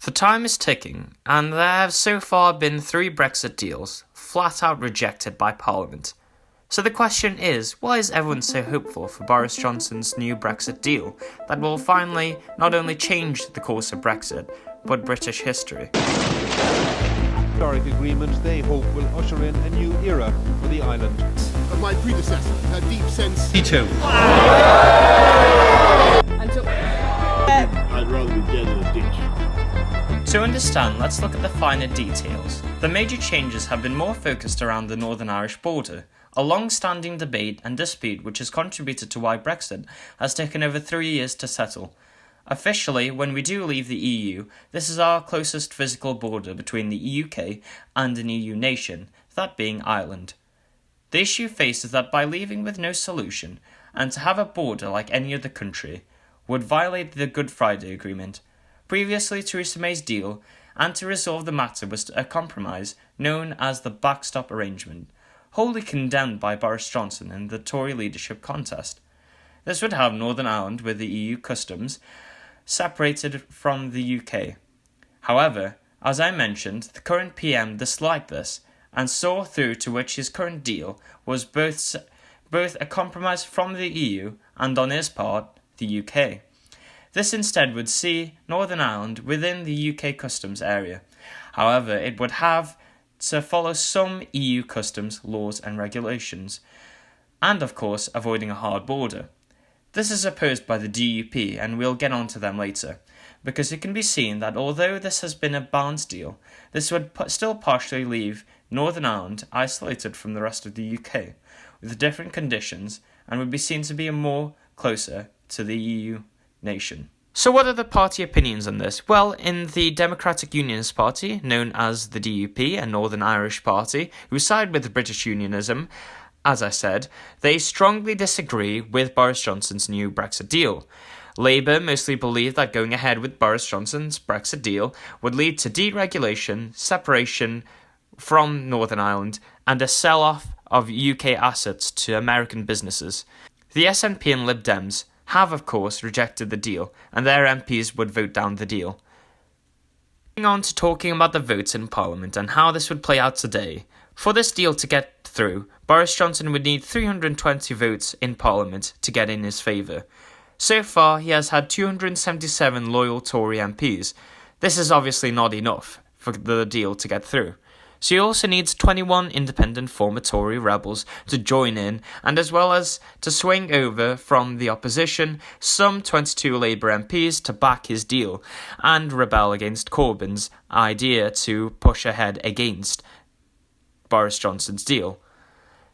The time is ticking, and there have so far been 3 Brexit deals, flat out rejected by Parliament. So the question is, why is everyone so hopeful for Boris Johnson's new Brexit deal that will finally not only change the course of Brexit, but British history? Historic agreement they hope will usher in a new era for the island. Of my predecessor, her deep sense. Me too. I'd rather be dead in a ditch. To understand, let's look at the finer details. The major changes have been more focused around the Northern Irish border, a long-standing debate and dispute which has contributed to why Brexit has taken over 3 years to settle. Officially, when we do leave the EU, this is our closest physical border between the UK and an EU nation, that being Ireland. The issue faced is that by leaving with no solution, and to have a border like any other country, would violate the Good Friday Agreement. Previously Theresa May's deal, and to resolve the matter was a compromise known as the backstop arrangement, wholly condemned by Boris Johnson in the Tory leadership contest. This would have Northern Ireland with the EU customs separated from the UK. However, as I mentioned, the current PM disliked this and saw through to which his current deal was both a compromise from the EU and on his part, the UK. This instead would see Northern Ireland within the UK customs area. However, it would have to follow some EU customs laws and regulations, and of course avoiding a hard border. This is opposed by the DUP, and we'll get on to them later, because it can be seen that although this has been a balanced deal, this would still partially leave Northern Ireland isolated from the rest of the UK, with different conditions, and would be seen to be more closer to the EU nation. So what are the party opinions on this? Well, in the Democratic Unionist Party, known as the DUP, a Northern Irish party, who side with British unionism, as I said, they strongly disagree with Boris Johnson's new Brexit deal. Labour mostly believe that going ahead with Boris Johnson's Brexit deal would lead to deregulation, separation from Northern Ireland, and a sell-off of UK assets to American businesses. The SNP and Lib Dems have, of course, rejected the deal, and their MPs would vote down the deal. Moving on to talking about the votes in Parliament and how this would play out today. For this deal to get through, Boris Johnson would need 320 votes in Parliament to get in his favour. So far, he has had 277 loyal Tory MPs. This is obviously not enough for the deal to get through. So he also needs 21 independent former Tory rebels to join in, and as well as to swing over from the opposition some 22 Labour MPs to back his deal and rebel against Corbyn's idea to push ahead against Boris Johnson's deal.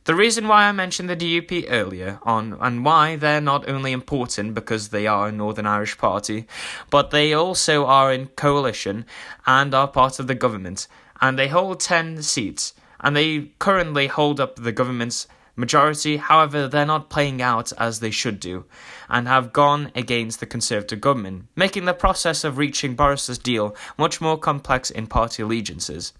The reason why I mentioned the DUP earlier on, and why they're not only important because they are a Northern Irish party, but they also are in coalition and are part of the government, and they hold 10 seats, and they currently hold up the government's majority. However, they're not playing out as they should do, and have gone against the Conservative government, making the process of reaching Boris's deal much more complex in party allegiances.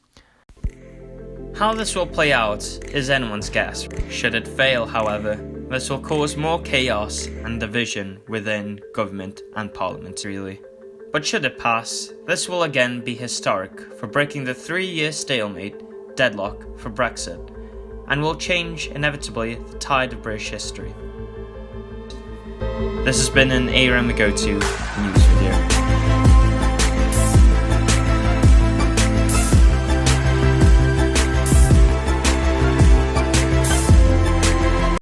How this will play out is anyone's guess. Should it fail, however, this will cause more chaos and division within government and parliament, really. But should it pass, this will again be historic for breaking the 3-year stalemate deadlock for Brexit, and will change inevitably the tide of British history. This has been an ARM Go To News.